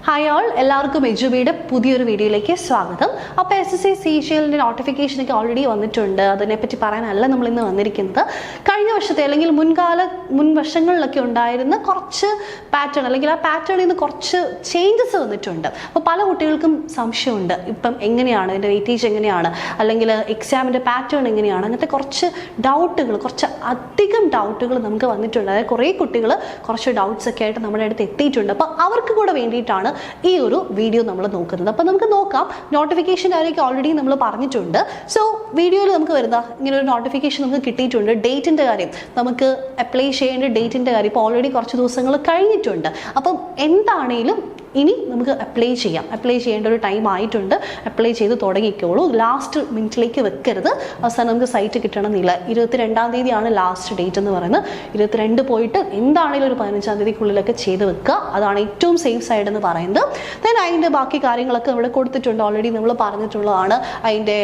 Hi all, എല്ലാവർക്കും എജുബിയുടെ പുതിയൊരു വീഡിയോയിലേക്ക് സ്വാഗതം. അപ്പോൾ SSC CGL നോട്ടിഫിക്കേഷനൊക്കെ ഓൾറെഡി വന്നിട്ടുണ്ട്. അതിനെപ്പറ്റി പറയാനല്ല നമ്മൾ ഇന്ന് വന്നിരിക്കുന്നത്. കഴിഞ്ഞ വർഷത്തെ അല്ലെങ്കിൽ മുൻ വർഷങ്ങളിലൊക്കെ ഉണ്ടായിരുന്ന കുറച്ച് പാറ്റേൺ അല്ലെങ്കിൽ ആ പാറ്റേണിൽ നിന്ന് കുറച്ച് ചേഞ്ചസ് വന്നിട്ടുണ്ട്. അപ്പോൾ പല കുട്ടികൾക്കും സംശയമുണ്ട്, ഇപ്പം എങ്ങനെയാണ് ഇതിൻ്റെ വെയിറ്റേജ് എങ്ങനെയാണ്, അല്ലെങ്കിൽ എക്സാമിൻ്റെ പാറ്റേൺ എങ്ങനെയാണ്, അങ്ങനത്തെ കുറച്ച് ഡൗട്ടുകൾ, കുറച്ച് അധികം ഡൗട്ടുകൾ നമുക്ക് വന്നിട്ടുണ്ട്. അതായത് കുറേ കുട്ടികൾ കുറച്ച് ഡൗട്ട്സ് ഒക്കെ ആയിട്ട് നമ്മുടെ അടുത്ത് എത്തിയിട്ടുണ്ട്. അപ്പോൾ അവർക്ക് കൂടെ വേണ്ടിയിട്ടാണ് ഈ ഒരു വീഡിയോ നമ്മൾ നോക്കുന്നത്. അപ്പോൾ നമുക്ക് നോക്കാം. നോട്ടിഫിക്കേഷൻ കാര്യമൊക്കെ ഓൾറെഡി നമ്മൾ പറഞ്ഞിട്ടുണ്ട്. സോ വീഡിയോയിൽ നമുക്ക് വരുന്ന ഇങ്ങനെ ഒരു നോട്ടിഫിക്കേഷൻ നമുക്ക് കിട്ടിയിട്ടുണ്ട്. ഡേറ്റിൻ്റെ കാര്യം, നമുക്ക് അപ്ലൈ ചെയ്യേണ്ട ഡേറ്റിൻ്റെ കാര്യം ഇപ്പോൾ ഓൾറെഡി കുറച്ച് ദിവസങ്ങൾ കഴിഞ്ഞിട്ടുണ്ട്. അപ്പം എന്താണേലും ഇനി നമുക്ക് അപ്ലൈ ചെയ്യേണ്ട ഒരു ടൈം ആയിട്ടുണ്ട്. അപ്ലൈ ചെയ്ത് തുടങ്ങിക്കോളൂ. ലാസ്റ്റ് മിനിറ്റിലേക്ക് വെക്കരുത്. അവസാനം നമുക്ക് സൈറ്റ് കിട്ടണമെന്നില്ല. 22-ാം തീയതിയാണ് ലാസ്റ്റ് ഡേറ്റ് എന്ന് പറയുന്നത്. 22 പോയിട്ട് എന്താണെങ്കിലും ഒരു 15-ാം തീയതിക്കുള്ളിലൊക്കെ ചെയ്ത് വെക്കുക. അതാണ് ഏറ്റവും സേഫ് സൈഡ് എന്ന് പറയുന്നത്. ദെൻ അതിൻ്റെ ബാക്കി കാര്യങ്ങളൊക്കെ ഇവിടെ കൊടുത്തിട്ടുണ്ട്. ഓൾറെഡി നമ്മൾ പറഞ്ഞിട്ടുള്ളതാണ്. അതിൻ്റെ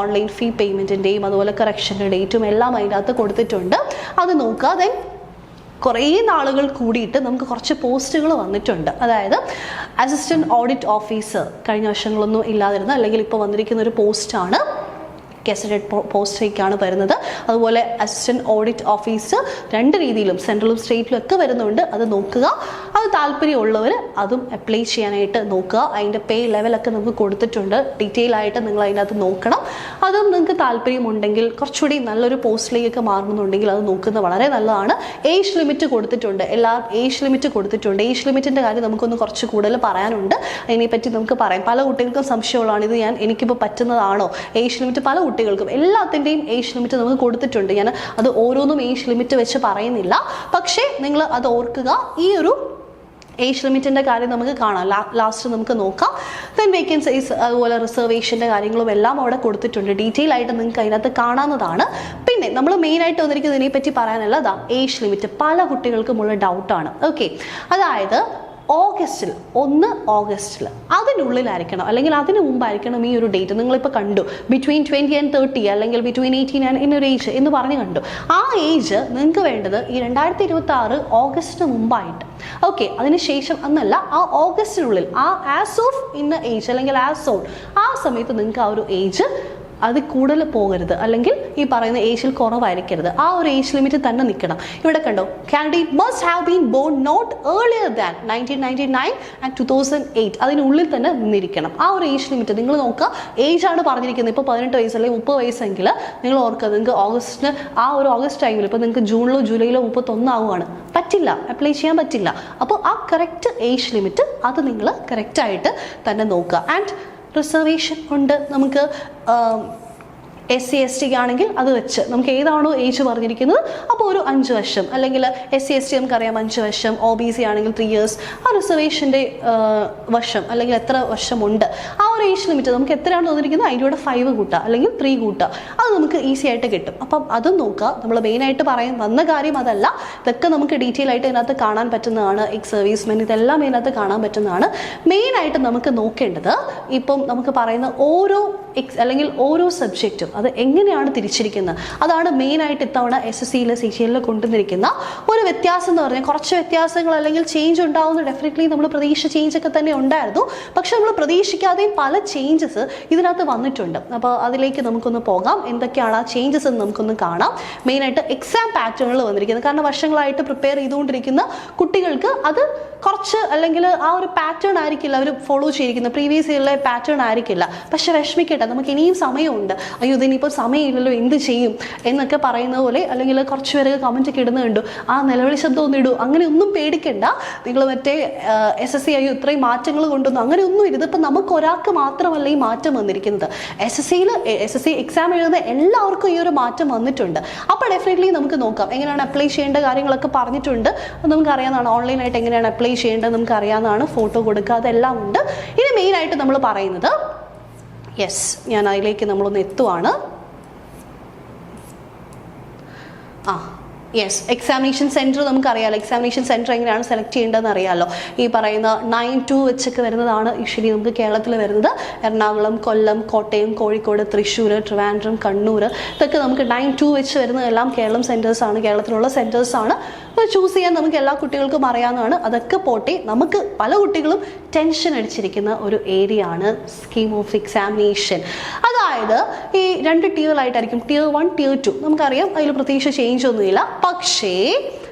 ഓൺലൈൻ ഫീ പേയ്മെൻറ്റിൻ്റെയും അതുപോലെ കറക്ഷൻ്റെ ഡേറ്റും എല്ലാം അതിൻ്റെ അകത്ത് കൊടുത്തിട്ടുണ്ട്. അത് നോക്കുക. ദെൻ കുറേ നാളുകൾ കൂടിയിട്ട് നമുക്ക് കുറച്ച് പോസ്റ്റുകൾ വന്നിട്ടുണ്ട്. അതായത് അസിസ്റ്റൻറ്റ് ഓഡിറ്റ് ഓഫീസർ കഴിഞ്ഞ വർഷങ്ങളൊന്നും ഇല്ലാതിരുന്ന, അല്ലെങ്കിൽ ഇപ്പോൾ വന്നിരിക്കുന്ന ഒരു പോസ്റ്റാണ്. ഗസറ്റഡ് പോസ്റ്റിലേക്കാണ് വരുന്നത്. അതുപോലെ അസിസ്റ്റൻറ്റ് ഓഡിറ്റ് ഓഫീസർ 2 രീതിയിലും സെൻട്രലും സ്റ്റേറ്റിലും ഒക്കെ വരുന്നുണ്ട്. അത് നോക്കുക. അത് താല്പര്യമുള്ളവർ അതും അപ്ലൈ ചെയ്യാനായിട്ട് നോക്കുക. അതിൻ്റെ പേ ലെവലൊക്കെ നമുക്ക് കൊടുത്തിട്ടുണ്ട്. ഡീറ്റെയിൽ ആയിട്ട് നിങ്ങൾ അതിനകത്ത് നോക്കണം. അതും നിങ്ങൾക്ക് താല്പര്യമുണ്ടെങ്കിൽ, കുറച്ചുകൂടി നല്ലൊരു പോസ്റ്റിലേക്കൊക്കെ മാറണമെന്നുണ്ടെങ്കിൽ അത് നോക്കുന്നത് വളരെ നല്ലതാണ്. ഏജ് ലിമിറ്റ് കൊടുത്തിട്ടുണ്ട്. ഏജ് ലിമിറ്റ് കൊടുത്തിട്ടുണ്ട്. ഏജ് ലിമിറ്റിൻ്റെ കാര്യം നമുക്കൊന്ന് കുറച്ച് കൂടുതൽ പറയാനുണ്ട്. അതിനെപ്പറ്റി നമുക്ക് പറയാം. പല കുട്ടികൾക്കും സംശയമുള്ളതാണ്, ഇത് എനിക്കിപ്പോൾ പറ്റുന്നതാണോ? ഏജ് ലിമിറ്റ് പല കുട്ടികൾക്കും എല്ലാത്തിൻ്റെയും ഏജ് ലിമിറ്റ് നമുക്ക് കൊടുത്തിട്ടുണ്ട്. ഞാൻ അത് ഓരോന്നും ഏജ് ലിമിറ്റ് വെച്ച് പറയുന്നില്ല. പക്ഷേ നിങ്ങൾ അത് ഓർക്കുക. ഈ ഒരു ഏജ് ലിമിറ്റിൻ്റെ കാര്യം നമുക്ക് കാണാം. ലാസ്റ്റ് നമുക്ക് നോക്കാം. ദെൻ വേക്കൻസീസ്, അതുപോലെ റിസർവേഷൻ്റെ കാര്യങ്ങളും എല്ലാം അവിടെ കൊടുത്തിട്ടുണ്ട്. ഡീറ്റെയിൽ ആയിട്ട് നിങ്ങൾക്ക് അതിനകത്ത് കാണാവുന്നതാണ്. പിന്നെ നമ്മൾ മെയിനായിട്ട് വന്നിരിക്കുന്നതിനെ പറ്റി പറയാനല്ല, അതാ ഏജ് ലിമിറ്റ് പല കുട്ടികൾക്കുമുള്ള ഡൗട്ടാണ്. ഓക്കെ, അതായത് ഒന്ന് ഓഗസ്റ്റിൽ അതിനുള്ളിലായിരിക്കണം, അല്ലെങ്കിൽ അതിന് മുമ്പായിരിക്കണം ഈ ഒരു ഡേറ്റ്. നിങ്ങളിപ്പോൾ കണ്ടു ബിറ്റ്വീൻ 20 and 30, അല്ലെങ്കിൽ ബിറ്റ്വീൻ 18 and ഇന്നൊരു ഏജ് എന്ന് പറഞ്ഞ് കണ്ടു. ആ ഏജ് നിങ്ങൾക്ക് വേണ്ടത് ഈ 2026 ഓഗസ്റ്റിന് മുമ്പായിട്ട്. ഓക്കെ, അതിനുശേഷം എന്നല്ല, ആ ഓഗസ്റ്റിനുള്ളിൽ, ആ ആസ് ഓഫ് ഇന്ന ഏജ് അല്ലെങ്കിൽ ആസ് ഓൺ, ആ സമയത്ത് നിങ്ങൾക്ക് ആ ഒരു ഏജ് അത് കൂടുതൽ പോകരുത്, അല്ലെങ്കിൽ ഈ പറയുന്ന ഏജിൽ കുറവായിരിക്കരുത്. ആ ഒരു ഏജ് ലിമിറ്റ് തന്നെ നിൽക്കണം. ഇവിടെ കണ്ടോ, candidate must have been born not earlier than 1999 and 2008. അതിനുള്ളിൽ തന്നെ നിന്നിരിക്കണം. ആ ഒരു ഏജ് ലിമിറ്റ് നിങ്ങൾ നോക്കുക. ഏജ് ആണ് പറഞ്ഞിരിക്കുന്നത്. ഇപ്പോൾ 18 വയസ്സ് അല്ലെങ്കിൽ 30 വയസ്സെങ്കിൽ നിങ്ങൾ ഓർക്കുക, നിങ്ങൾക്ക് ഓഗസ്റ്റിന് ആ ഒരു ഓഗസ്റ്റ് ടൈമിൽ, ഇപ്പോൾ നിങ്ങൾക്ക് ജൂണിലോ ജൂലൈയിലോ 31 ആവുകയാണ്, പറ്റില്ല, അപ്ലൈ ചെയ്യാൻ പറ്റില്ല. അപ്പോൾ ആ കറക്റ്റ് ഏജ് ലിമിറ്റ് അത് നിങ്ങൾ കറക്റ്റായിട്ട് തന്നെ നോക്കുക. ആൻഡ് റിസർവേഷൻ ഉണ്ട് നമുക്ക്. SC ST ആണെങ്കിൽ അത് വെച്ച് നമുക്ക് ഏതാണോ ഏജ് പറഞ്ഞിരിക്കുന്നത് അപ്പോൾ ഒരു 5 വർഷം, അല്ലെങ്കിൽ SC ST നമുക്കറിയാം 5 വർഷം, OBC ആണെങ്കിൽ 3 years. ആ റിസർവേഷൻ്റെ വർഷം അല്ലെങ്കിൽ എത്ര വർഷമുണ്ട്, ആ ഒരു ഏജ് ലിമിറ്റ് നമുക്ക് എത്രയാണ് തന്നിരിക്കുന്നത് അതിൻ്റെ കൂടെ 5 കൂട്ടുക അല്ലെങ്കിൽ 3 കൂട്ടുക. അത് നമുക്ക് ഈസി ആയിട്ട് കിട്ടും. അപ്പം അതും നോക്കുക. നമ്മൾ മെയിനായിട്ട് വന്ന കാര്യം അതല്ല, ഇതൊക്കെ നമുക്ക് ഡീറ്റെയിൽ ആയിട്ട് ഇതിനകത്ത് കാണാൻ പറ്റുന്നതാണ്. എക്സ് സർവീസ്മെൻ ഇതെല്ലാം ഇതിനകത്ത് കാണാൻ പറ്റുന്നതാണ്. മെയിനായിട്ട് നമുക്ക് നോക്കേണ്ടത് ഇപ്പം നമുക്ക് പറയുന്ന ഓരോ അല്ലെങ്കിൽ ഓരോ സബ്ജക്റ്റും അത് എങ്ങനെയാണ് തിരിച്ചിരിക്കുന്നത്, അതാണ് മെയിനായിട്ട് ഇത്തവണ SSCയിൽ CGL കൊണ്ടുവന്നിരിക്കുന്ന ഒരു വ്യത്യാസം എന്ന് പറഞ്ഞാൽ. കുറച്ച് വ്യത്യാസങ്ങൾ അല്ലെങ്കിൽ ചേഞ്ച് ഉണ്ടാവുന്ന ഡെഫിനറ്റ്ലി നമ്മൾ പ്രതീക്ഷ ചേഞ്ചൊക്കെ തന്നെ ഉണ്ടായിരുന്നു. പക്ഷെ നമ്മൾ പ്രതീക്ഷിക്കാതെയും പല ചേഞ്ചസ് ഇതിനകത്ത് വന്നിട്ടുണ്ട്. അപ്പോൾ അതിലേക്ക് നമുക്കൊന്ന് പോകാം. എന്തൊക്കെയാണ് ആ ചേഞ്ചസ് എന്ന് നമുക്കൊന്ന് കാണാം. മെയിനായിട്ട് എക്സാം പാറ്റേണുകൾ വന്നിരിക്കുന്നത്. കാരണം വർഷങ്ങളായിട്ട് പ്രിപ്പയർ ചെയ്തുകൊണ്ടിരിക്കുന്ന കുട്ടികൾക്ക് അത് കുറച്ച്, അല്ലെങ്കിൽ ആ ഒരു പാറ്റേൺ ആയിരിക്കില്ല അവർ ഫോളോ ചെയ്തിരിക്കുന്നത്, പ്രീവിയസ് ഇയറിലെ പാറ്റേൺ ആയിരിക്കില്ല. പക്ഷെ വിഷമിക്കട്ടെ, നമുക്ക് ഇനിയും സമയമുണ്ട്. അയ്യോ ഇതിനിപ്പോൾ സമയമില്ലല്ലോ, എന്ത് ചെയ്യും എന്നൊക്കെ പറയുന്ന പോലെ, അല്ലെങ്കിൽ കുറച്ച് പേരൊക്കെ കമൻ്റ് ഒക്കെ ഇടുന്ന കണ്ടു, ആ നിലവിളി ശബ്ദം ഒന്നും ഇടൂ, അങ്ങനെ ഒന്നും പേടിക്കണ്ട. നിങ്ങൾ മറ്റേ SSC അയ്യോ ഇത്രയും മാറ്റങ്ങൾ കൊണ്ടുവന്നു, അങ്ങനെ ഒന്നും ഇല്ല. ഇതിപ്പോൾ നമുക്ക് ഒരാൾക്ക് മാത്രമല്ല ഈ മാറ്റം വന്നിരിക്കുന്നത്. SSC എക്സാം എഴുതുന്ന എല്ലാവർക്കും ഈ ഒരു മാറ്റം വന്നിട്ടുണ്ട്. അപ്പോൾ ഡെഫിനറ്റ്ലി നമുക്ക് നോക്കാം എങ്ങനെയാണ് അപ്ലൈ ചെയ്യേണ്ട കാര്യങ്ങളൊക്കെ പറഞ്ഞിട്ടുണ്ട്. അത് നമുക്ക് അറിയാവുന്നതാണ്. ഓൺലൈനായിട്ട് എങ്ങനെയാണ് അപ്ലൈ ചെയ്യേണ്ടത് നമുക്ക് അറിയാവുന്നതാണ്. ഫോട്ടോ കൊടുക്കുക, അതെല്ലാം ഉണ്ട്. ഇനി മെയിനായിട്ട് നമ്മൾ പറയുന്നത്, യെസ്, ഞാൻ അതിലേക്ക് നമ്മളൊന്ന് എത്തുവാണ്. യെസ്, എക്സാമിനേഷൻ സെൻറ്റർ നമുക്കറിയാമല്ലോ. എക്സാമിനേഷൻ സെൻറ്റർ എങ്ങനെയാണ് സെലക്ട് ചെയ്യേണ്ടതെന്ന് അറിയാമല്ലോ. ഈ പറയുന്ന 9-2 വെച്ചൊക്കെ വരുന്നതാണ് യൂഷ്വലി നമുക്ക് കേരളത്തിൽ വരുന്നത്. എറണാകുളം, കൊല്ലം, കോട്ടയം, കോഴിക്കോട്, തൃശ്ശൂർ, ട്രിവാൻഡ്രം, കണ്ണൂർ, ഇതൊക്കെ നമുക്ക് 9-2 വെച്ച് വരുന്നതെല്ലാം കേരളം സെൻറ്റേഴ്സാണ്, കേരളത്തിലുള്ള സെൻറ്റേഴ്സാണ്. അപ്പോൾ ചൂസ് ചെയ്യാൻ നമുക്ക് എല്ലാ കുട്ടികൾക്കും അറിയാവുന്നതാണ്. അതൊക്കെ പോട്ടെ, നമുക്ക് പല കുട്ടികളും ടെൻഷൻ അടിച്ചിരിക്കുന്ന ഒരു ഏരിയ ആണ് സ്കീം ഓഫ് എക്സാമിനേഷൻ. അതായത് ഈ 2 tier-ആയിട്ടായിരിക്കും, Tier 1, Tier 2. നമുക്കറിയാം അതിൽ പ്രത്യേകിച്ച് ചേഞ്ച് ഒന്നുമില്ല. പക്ഷേ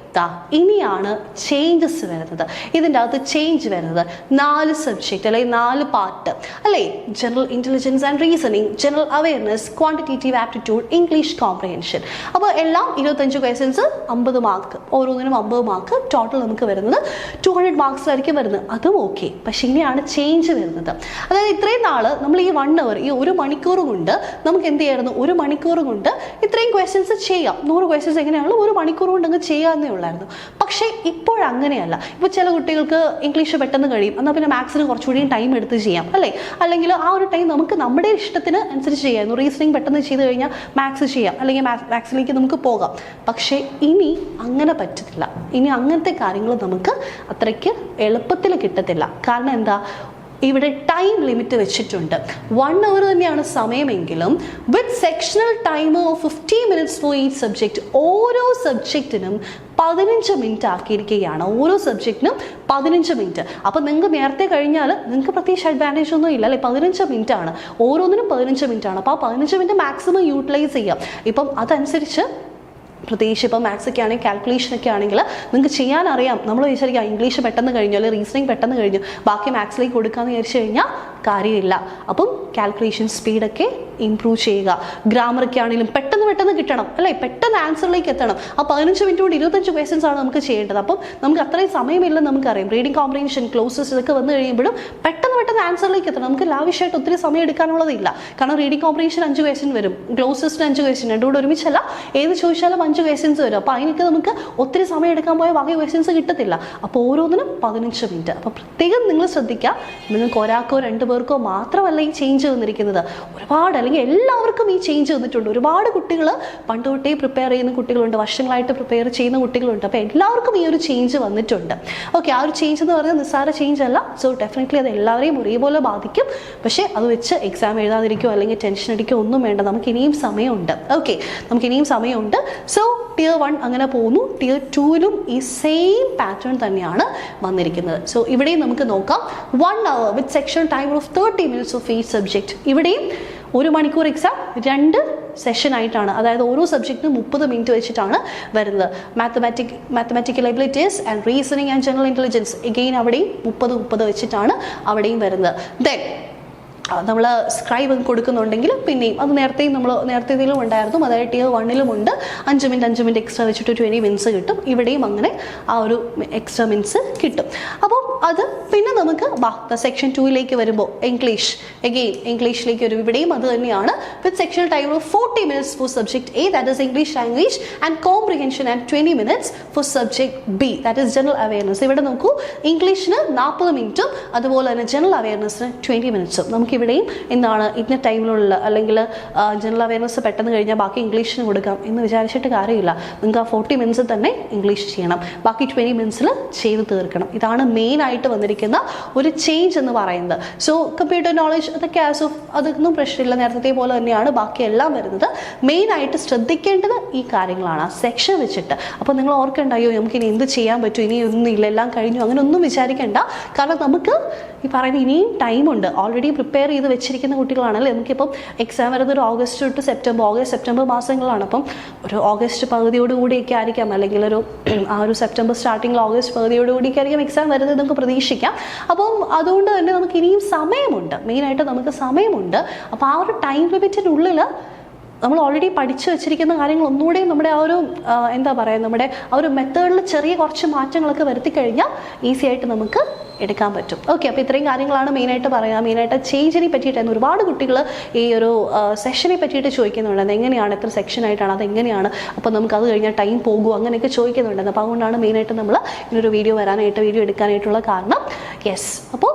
ഇനിയാണ് ചേഞ്ചസ് വരുന്നത്. ഇതിൻ്റെ അകത്ത് ചേഞ്ച് വരുന്നത് 4 സബ്ജക്റ്റ് അല്ലെങ്കിൽ 4 പാർട്ട് അല്ലേ? General intelligence and reasoning, general awareness, quantitative aptitude, English comprehension. അപ്പോൾ എല്ലാം 25 ക്വസ്റ്റ്യൻസ്, 50 മാർക്ക്, ഓരോന്നിനും 50 മാർക്ക് ടോട്ടൽ നമുക്ക് വരുന്നത് 200 മാർക്സിലായിരിക്കും വരുന്നത്. അതും ഓക്കെ. പക്ഷേ ഇനിയാണ് ചേഞ്ച് വരുന്നത്. അതായത് ഇത്രയും നാൾ നമ്മൾ ഈ 1 hour, ഈ 1 മണിക്കൂർ കൊണ്ട് നമുക്ക് എന്ത് ചെയ്യായിരുന്നു? 1 മണിക്കൂർ കൊണ്ട് ഇത്രയും ക്വസ്റ്റ്യൻസ് ചെയ്യാം. 100 ക്വസ്റ്റ്യൻസ് എങ്ങനെയാണല്ലോ 1 മണിക്കൂർ കൊണ്ട് അങ്ങ് ചെയ്യാവുന്നേ ഉള്ളൂ. പക്ഷേ ഇപ്പോഴങ്ങനെയല്ല. ഇപ്പോൾ ചില കുട്ടികൾക്ക് ഇംഗ്ലീഷ് പെട്ടെന്ന് കഴിയും, എന്നാൽ പിന്നെ മാത്സിന് കുറച്ചുകൂടി ടൈം എടുത്ത് ചെയ്യാം അല്ലേ? അല്ലെങ്കിൽ ആ ഒരു ടൈം നമുക്ക് നമ്മുടെ ഇഷ്ടത്തിന് അനുസരിച്ച് ചെയ്യാമായിരുന്നു. റീസണിങ് പെട്ടെന്ന് ചെയ്ത് കഴിഞ്ഞാൽ മാത്സ് ചെയ്യാം, അല്ലെങ്കിൽ മാത്സിലേക്ക് നമുക്ക് പോകാം. പക്ഷേ ഇനി അങ്ങനെ പറ്റത്തില്ല. ഇനി അങ്ങനത്തെ കാര്യങ്ങൾ നമുക്ക് അത്രയ്ക്ക് എളുപ്പത്തിൽ കിട്ടത്തില്ല. കാരണം എന്താ? ഇവിടെ ടൈം ലിമിറ്റ് വെച്ചിട്ടുണ്ട്. 1 hour തന്നെയാണ് സമയമെങ്കിലും with sectional timer of 50 minutes for each subject. ഓരോ സബ്ജക്റ്റിനും 15 മിനിറ്റ് ആക്കിയിരിക്കുകയാണ്. ഓരോ സബ്ജക്റ്റിനും 15 മിനിറ്റ്. അപ്പം നിങ്ങൾക്ക് നേരത്തെ കഴിഞ്ഞാൽ നിങ്ങൾക്ക് പ്രത്യേകിച്ച് അഡ്വാൻറ്റേജ് ഒന്നും ഇല്ല അല്ലേ? 15 മിനിറ്റ് ആണ്, ഓരോന്നിനും 15 മിനിറ്റ് ആണ്. അപ്പോൾ ആ 15 മിനിറ്റ് മാക്സിമം യൂട്ടിലൈസ് ചെയ്യാം. ഇപ്പം അതനുസരിച്ച് പ്രത്യേകിച്ച് ഇപ്പോൾ മാത്സൊക്കെ ആണെങ്കിൽ, കാൽക്കുലേഷനൊക്കെ ആണെങ്കിൽ നിങ്ങൾക്ക് ചെയ്യാൻ അറിയാം. നമ്മൾ വിചാരിക്കാം ഇംഗ്ലീഷ് പെട്ടെന്ന് കഴിഞ്ഞു അല്ലെങ്കിൽ റീസണിങ് പെട്ടെന്ന് കഴിഞ്ഞു, ബാക്കി മാത്സിലേക്ക് കൊടുക്കാമെന്ന് വിചാരിച്ചു കഴിഞ്ഞാൽ കാര്യമില്ല. അപ്പം കാൽക്കുലേഷൻ സ്പീഡൊക്കെ ഇംപ്രൂവ് ചെയ്യുക. ഗ്രാമറൊക്കെ ആണെങ്കിലും പെട്ടെന്ന് കിട്ടണം അല്ലേ? പെട്ടെന്ന് ആൻസറിലേക്ക് എത്തണം. ആ 15 മിനിറ്റ് കൊണ്ട് 25 ക്വസ്റ്റ്യൻസ് ആണ് നമുക്ക് ചെയ്യേണ്ടത്. അപ്പം നമുക്ക് അത്രയും സമയമില്ലെന്ന് നമുക്കറിയാം. റീഡിങ് കോംപ്രിഹെൻഷൻ, ക്ലോസസ് ഇതൊക്കെ വന്നു കഴിയുമ്പോഴും പെട്ടെന്ന് ആൻസറിലേക്ക് എത്തണം. നമുക്ക് ലാവിഷായിട്ട് ഒത്തിരി സമയം എടുക്കാനുള്ളതില്ല. കാരണം റീഡിങ് കോംപ്രിഹെൻഷൻ 5 ക്വസ്റ്റ്യൻ വരും, ക്ലോസസിന് 5 ക്വസ്റ്റ്യൻ, രണ്ടും കൂടെ ഒരുമിച്ചല്ല, ഏത് ചോദിച്ചാലും 5 ക്വസ്റ്റ്യൻസ് വരും. അപ്പോൾ അതിനൊക്കെ നമുക്ക് ഒത്തിരി സമയം എടുക്കാൻ പോയ ബാക്കി ക്വസ്റ്റ്യൻസ് കിട്ടത്തില്ല. അപ്പോൾ ഓരോന്നിനും 15 മിനിറ്റ്. അപ്പോൾ പ്രത്യേകം നിങ്ങൾ ശ്രദ്ധിക്കുക. നിങ്ങൾക്ക് ഒരാൾക്കോ 2 പേർക്കോ മാത്രമല്ല ഈ ചേഞ്ച് വന്നിരിക്കുന്നത്. ഒരുപാട്, അല്ലെങ്കിൽ എല്ലാവർക്കും ഈ ചേഞ്ച് വന്നിട്ടുണ്ട്. ഒരുപാട് കുട്ടികൾ പണ്ട് തൊട്ടേ പ്രിപ്പയർ ചെയ്യുന്ന കുട്ടികളുണ്ട്, വർഷങ്ങളായിട്ട് പ്രിപ്പയർ ചെയ്യുന്ന കുട്ടികളുണ്ട്. അപ്പോൾ എല്ലാവർക്കും ഈ ഒരു ചേഞ്ച് വന്നിട്ടുണ്ട്. ഓക്കെ, ആ ഒരു ചേഞ്ച് എന്ന് പറഞ്ഞാൽ നിസ്സാര ചേഞ്ച് അല്ല. സോ ഡെഫിനറ്റ്ലി അത് എല്ലാവരെയും ഒരേപോലെ ബാധിക്കും. പക്ഷേ അത് വെച്ച് എക്സാം എഴുതാതിരിക്കുകയോ അല്ലെങ്കിൽ ടെൻഷൻ അടിക്കുകയോ ഒന്നും വേണ്ട. നമുക്ക് ഇനിയും സമയമുണ്ട്. ഓക്കെ, നമുക്ക് ഇനിയും സമയമുണ്ട്. സോ Tier 1 അങ്ങനെ പോകുന്നു. Tier 2ലും ഈ സെയിം പാറ്റേൺ തന്നെയാണ് വന്നിരിക്കുന്നത്. സോ ഇവിടെയും നമുക്ക് നോക്കാം. 1 hour with section time of 30 minutes of each subject. ഇവിടെയും 1 മണിക്കൂർ എക്സാം 2 സെഷനായിട്ടാണ്. അതായത് ഓരോ സബ്ജക്റ്റിനും 30 മിനിറ്റ് വെച്ചിട്ടാണ് വരുന്നത്. Mathematical abilities and reasoning and general intelligence again അവിടെയും 30 വെച്ചിട്ടാണ് അവിടെയും വരുന്നത്. ദെൻ നമ്മൾ സ്ക്രൈബ് കൊടുക്കുന്നുണ്ടെങ്കിൽ പിന്നെയും അത് നേരത്തേതിലും ഉണ്ടായിരുന്നു. അതായത് Tier 1ലും ഉണ്ട്. 5 മിനിറ്റ് എക്സ്ട്രാ വെച്ചിട്ട് 20 മിനിറ്റ്സ് കിട്ടും. ഇവിടെയും അങ്ങനെ ആ ഒരു എക്സ്ട്രാ മിനിറ്റ്സ് കിട്ടും. അപ്പം അത് പിന്നെ നമുക്ക് സെക്ഷൻ 2ലേക്ക് വരുമ്പോൾ ഇംഗ്ലീഷ്, എഗെയിൻ ഇംഗ്ലീഷിലേക്ക് വരും. ഇവിടെയും അത് തന്നെയാണ്. With section time of 40 minutes for subject A, that is English language and comprehension, and 20 minutes for subject B, that is general awareness. ഇവിടെ നോക്കൂ, ഇംഗ്ലീഷിന് 40 മിനിറ്റും അതുപോലെ തന്നെ ജനറൽ അവയർനെസ്സിന് 20 മിനിറ്റ്സും. നമുക്ക് ഇവിടെയും എന്താണ് ഇന്ന ടൈമിലുള്ള, അല്ലെങ്കിൽ ജനറൽ അവയർനെസ് പെട്ടെന്ന് കഴിഞ്ഞാൽ ബാക്കി ഇംഗ്ലീഷിന് കൊടുക്കാം എന്ന് വിചാരിച്ചിട്ട് കാര്യമില്ല. നിങ്ങൾക്ക് ആ 40 മിനിറ്റ്സ് തന്നെ ഇംഗ്ലീഷ് ചെയ്യണം, ബാക്കി 20 മിനിറ്റ്സിൽ ചെയ്ത് തീർക്കണം. ഇതാണ് മെയിൻ ആയിട്ട് വന്നിരിക്കുന്ന ഒരു ചേഞ്ച് എന്ന് പറയുന്നത്. സോ കമ്പ്യൂട്ടർ നോളജ് അതൊക്കെ അതൊന്നും പ്രശ്നമില്ല, നേരത്തെ പോലെ തന്നെയാണ് ബാക്കി എല്ലാം വരുന്നത്. മെയിൻ ആയിട്ട് ശ്രദ്ധിക്കേണ്ടത് ഈ കാര്യങ്ങളാണ്, ആ സെക്ഷൻ വെച്ചിട്ട്. അപ്പോൾ നിങ്ങൾ ഓർക്കണ്ടായോ നമുക്ക് ഇനി എന്ത് ചെയ്യാൻ പറ്റും, ഇനി ഒന്നും ഇല്ല, എല്ലാം കഴിഞ്ഞു, അങ്ങനെ ഒന്നും വിചാരിക്കേണ്ട. കാരണം നമുക്ക് ഈ പറയുന്നത് ഇനിയും ടൈമുണ്ട്. ഓൾറെഡി പ്രിപ്പയർ ചെയ്ത് വെച്ചിരിക്കുന്ന കുട്ടികളാണല്ലേ. നമുക്കിപ്പം എക്സാം വരുന്നത് ഒരു ഓഗസ്റ്റ് തൊട്ട് സെപ്റ്റംബർ മാസങ്ങളാണ്. അപ്പം ഒരു ഓഗസ്റ്റ് പകുതിയോടുകൂടിയൊക്കെ ആയിരിക്കാം, അല്ലെങ്കിൽ ആ ഒരു സെപ്റ്റംബർ സ്റ്റാർട്ടിങ്ങിൽ ഓഗസ്റ്റ് പകുതിയോടുകൂടിയൊക്കെ ആയിരിക്കും എക്സാം വരുന്നത് നമുക്ക് പ്രതീക്ഷിക്കാം. അപ്പം അതുകൊണ്ട് തന്നെ നമുക്ക് ഇനിയും സമയമുണ്ട്, മെയിനായിട്ട് നമുക്ക് സമയമുണ്ട്. അപ്പോൾ ആ ഒരു ടൈം ലിമിറ്റിനുള്ളിൽ നമ്മൾ ഓൾറെഡി പഠിച്ചു വെച്ചിരിക്കുന്ന കാര്യങ്ങൾ ഒന്നുകൂടെ നമ്മുടെ ആ ഒരു എന്താ പറയുക, നമ്മുടെ ആ ഒരു മെത്തേഡിൽ ചെറിയ കുറച്ച് മാറ്റങ്ങളൊക്കെ വരുത്തി കഴിഞ്ഞാൽ ഈസി ആയിട്ട് നമുക്ക് എടുക്കാൻ പറ്റും. ഓക്കെ, അപ്പോൾ ഇത്രയും കാര്യങ്ങളാണ് മെയിനായിട്ട് പറയാം. മെയിനായിട്ട് ചേഞ്ചിനെ പറ്റിയിട്ടായിരുന്നു ഒരുപാട് കുട്ടികൾ ഈ ഒരു സെഷനെ പറ്റിയിട്ട് ചോദിക്കുന്നുണ്ട്. അതെങ്ങനെയാണ്, എത്ര സെക്ഷനായിട്ടാണ്, അതെങ്ങനെയാണ്, അപ്പോൾ നമുക്ക് അത് കഴിഞ്ഞാൽ ടൈം പോകുമോ, അങ്ങനെയൊക്കെ ചോദിക്കുന്നുണ്ട്. അപ്പോൾ അതുകൊണ്ടാണ് മെയിനായിട്ട് നമ്മൾ ഇങ്ങനൊരു വീഡിയോ എടുക്കാനായിട്ടുള്ള കാരണം. യെസ്, അപ്പോൾ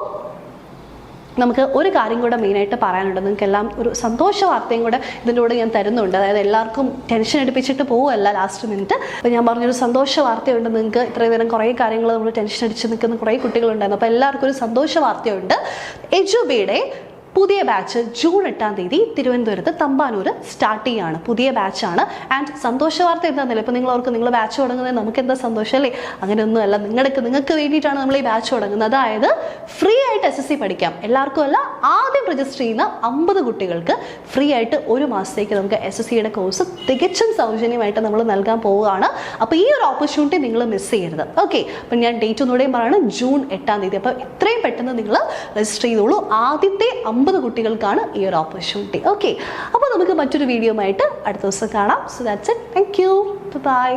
നമുക്ക് ഒരു കാര്യം കൂടെ മെയിനായിട്ട് പറയാനുണ്ട്. നിങ്ങൾക്ക് എല്ലാം ഒരു സന്തോഷ വാർത്തയും കൂടെ ഇതിൻ്റെ കൂടെ ഞാൻ തരുന്നുണ്ട്. അതായത് എല്ലാവർക്കും ടെൻഷൻ എടുപ്പിച്ചിട്ട് പോവുമല്ല ലാസ്റ്റ് മിനിറ്റ്. അപ്പോൾ ഞാൻ പറഞ്ഞൊരു സന്തോഷ വാർത്തയുണ്ട്. നിങ്ങൾക്ക് ഇത്രയും നേരം കുറേ കാര്യങ്ങൾ നമ്മൾ ടെൻഷൻ അടിച്ച് നിൽക്കുന്ന കുറേ കുട്ടികളുണ്ടായിരുന്നു. അപ്പോൾ എല്ലാവർക്കും ഒരു സന്തോഷ വാർത്തയുണ്ട്. എജുബിയുടെ പുതിയ ബാച്ച് ജൂൺ 8-ാം തീയതി തിരുവനന്തപുരത്ത് തമ്പാനൂർ സ്റ്റാർട്ട് ചെയ്യുകയാണ്. പുതിയ ബാച്ചാണ്. ആൻഡ് സന്തോഷ വാർത്ത എന്താണെന്നില്ല, ഇപ്പോൾ നിങ്ങൾ ഓർക്ക് നിങ്ങൾ ബാച്ച് തുടങ്ങുന്നത് നമുക്ക് എന്താ സന്തോഷം അല്ലേ? അങ്ങനെയൊന്നുമല്ല, നിങ്ങൾക്ക് വേണ്ടിയിട്ടാണ് നമ്മൾ ഈ ബാച്ച് തുടങ്ങുന്നത്. അതായത് ഫ്രീ ആയിട്ട് SSC പഠിക്കാം. എല്ലാവർക്കും അല്ല, ആദ്യം രജിസ്റ്റർ ചെയ്യുന്ന 50 കുട്ടികൾക്ക് ഫ്രീ ആയിട്ട് ഒരു മാസത്തേക്ക് നമുക്ക് SSCയുടെ കോഴ്സ് തികച്ചും സൗജന്യമായിട്ട് നമ്മൾ നൽകാൻ പോവുകയാണ്. അപ്പോൾ ഈ ഒരു ഓപ്പർച്യൂണിറ്റി നിങ്ങൾ മിസ് ചെയ്യരുത്. ഓക്കെ, അപ്പം ഞാൻ ഡേറ്റ് ഒന്നുകൂടെയും പറയണം, ജൂൺ 8-ാം തീയതി. അപ്പോൾ എത്രയും പെട്ടെന്ന് നിങ്ങൾ രജിസ്റ്റർ ചെയ്തോളൂ. ആദ്യത്തെ 50 കുട്ടികൾക്കാണ് ഈ ഒരു ഓപ്പർച്യൂണിറ്റി. ഓക്കെ, അപ്പോൾ നമുക്ക് മറ്റൊരു വീഡിയോ ആയിട്ട് അടുത്ത ദിവസം കാണാം. So that's it. Thank you. By.